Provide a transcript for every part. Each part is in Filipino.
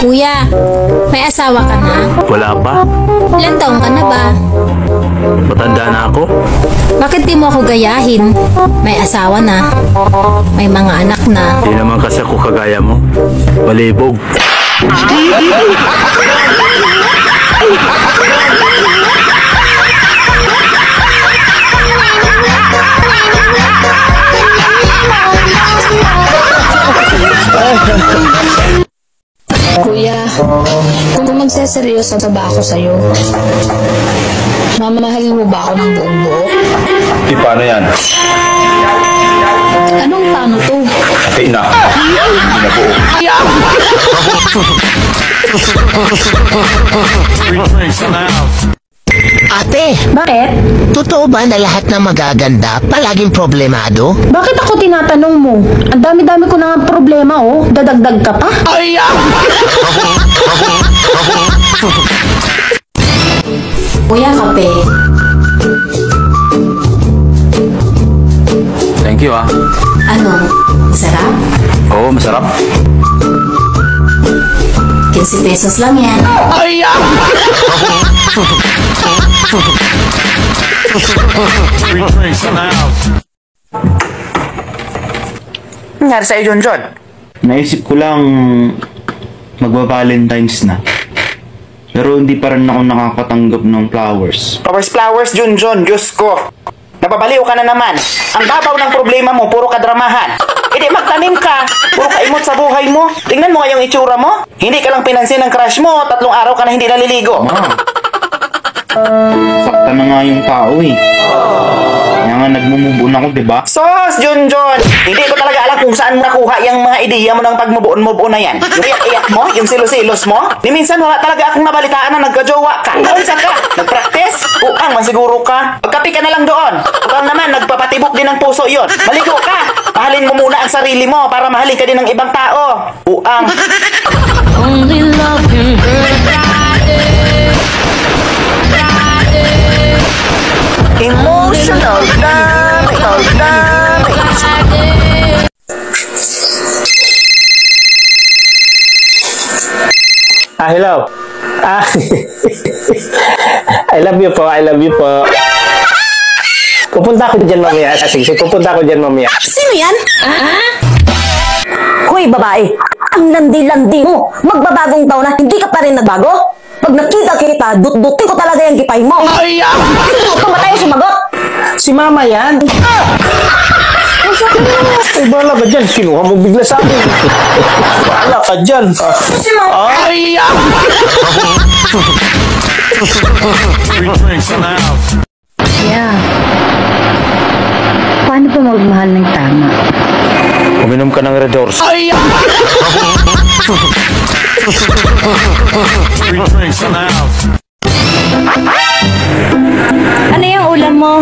Kuya, may asawa ka na? Wala pa. Ilan taong ka na ba? Matanda na ako. Bakit di mo ako gayahin? May asawa na. May mga anak na. Hindi naman kasi ako kagaya mo. Malibog. Kuya, kung magseseryoso na ba ako sa'yo, mamahalin mo ba ako ng buong buo? Di paano yan? Anong paano to? Pati na. Hindi na buo. Ate, Bakit? totoo ba na lahat ng magaganda palaging problemado? Bakit ako tinatanong mo? Ang dami-dami ko na nga problema, oh. Dadagdag ka pa? Kuya, kape. Thank you ah. Ano? Masarap? Oo, masarap. 15 pesos lang yan. Nangyari sa'yo, John? Naisip ko lang magba-Valentine's na. Pero hindi pa rin ako nakakatanggap ng flowers. Flowers, John. Diyos ko. Napabaliw ka na naman. Ang babaw ng problema mo, puro kadramahan. Hindi magtanim ka. Puro kaimot sa buhay mo. Tingnan mo nga yung itsura mo. Hindi ka lang pinansin ng crush mo. 3 araw ka na hindi naliligo. Sakta na nga yung tao eh. Kaya nga nagmumubon ako, diba? Sos, John! Hindi ko talaga alam kung saan mo nakuha yung mga ideya mo ng pagmubuon-mubuon na yan. Yung iyak-iyak mo, yung silos-silos mo. Ni minsan wala talaga akong nabalitaan na nagkajowa ka. Naunsa ka? Nagpractice? Uang, masiguro ka. Magkapi ka na lang doon. Ikaw naman, nagpapatibok din ng puso yon. Maligo ka. Mahalin mo muna ang sarili mo para mahalin ka din ng ibang tao. Uang. Only love can hurt. Emotional damage. Hello. I love you po. Pupunta ako dyan mamaya. Sige, pupunta ako dyan mamaya. Sino yan? Hoy, babae. Ang landi-landi mo. Magbabagong taon na, hindi ka pa rin nagbago? Pag nakita kita, dut-dutin ko talaga yung gipay mo. Sino? Tumatay sumagot. Si mama yan. Ay, bahala ka dyan. Kinuha mo bigla sa akin. Bahala ka dyan. Si mama. Yeah. Paano ba magmahal ng tama? Uminom ka ng Red Horse. Ano yung ulam mo?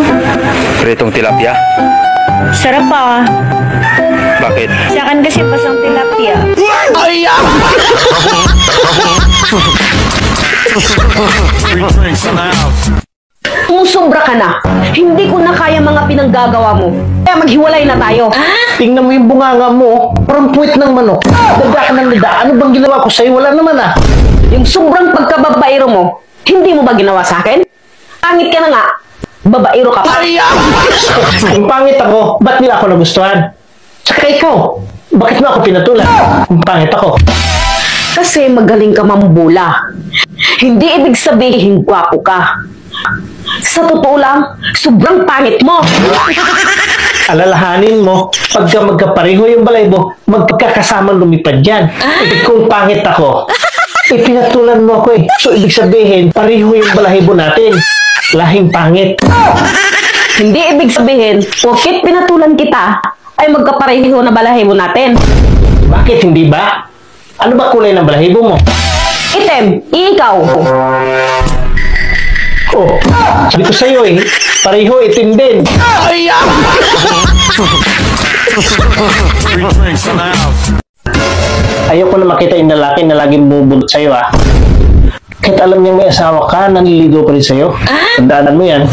Pritong tilapia. Sarap pa. Bakit? Sa akin kasi pasang tilapia. Sumusobra ka na. Hindi ko na kaya mga pinanggagawa mo. Kaya maghiwalay na tayo. Tingnan mo yung bunganga mo. Parang puwit ng manok. Dada ka ng dada. Ano bang ginawa ko sa'yo? Wala naman ah. Yung sobrang pagkababaero mo, hindi mo ba ginawa sa akin? Pangit ka na nga. Babaero ka pa. Kung pangit ako, ba't nila ako nagustuhan? Saka ikaw, bakit mo ako pinatulan? Kung pangit ako. Kasi magaling ka mambula. Hindi ibig sabihin gwapo ka. Sa totoo lang, sobrang pangit mo. Alalahanin mo, pagka magkapareho yung balaybo, magkakasamang lumipad yan. Kung pangit ako, pinatulan mo ako eh. So, ibig sabihin, pareho yung balahibo natin. Lahing pangit. Hindi ibig sabihin, wakit pinatulan kita, ay magkapareho na balahibo natin. Bakit hindi ba? Ano ba kulay ng balahibo mo? Item, ikaw. Oh, sabi ko sa'yo eh, pareho itim din. Ayoko na makita yung lalaki na laging bubulot sa'yo ah. Kahit alam niyang may asawa ka, nanliligaw pa rin sa'yo. Tandaanan mo yan.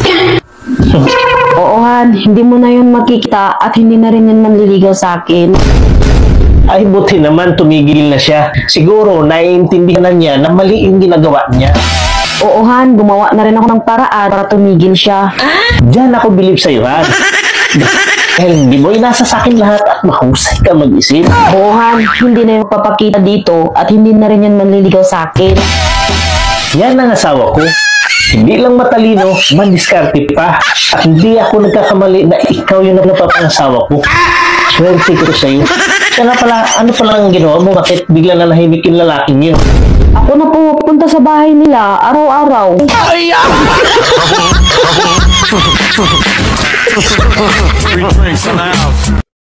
Oo Han, hindi mo na yun makikita at hindi na rin yun manliligaw sa akin. Ay, buti naman tumigil na siya. Siguro, naiintindihan na niya na mali yung ginagawa niya. Oo, Han, gumawa na rin ako ng paraan para tumigil siya. Diyan ako believe sa'yo, Han. Dahil hindi mo inasa sa akin lahat at mahusay ka mag-isip. Oo, Han, hindi na yung papakita dito at hindi na rin yan manliligaw sa akin. Yan ang asawa ko. Hindi lang matalino, mandiskarte pa. At hindi ako nagkakamali na ikaw yung nagpapangasawa ko. Swerte ko sa'yo. Kaya nga pala, ano pala ang ginawa mo? Bakit bigla na nahimik yung lalaking yun? Ako na pupunta sa bahay nila araw-araw. Three drinks in the house.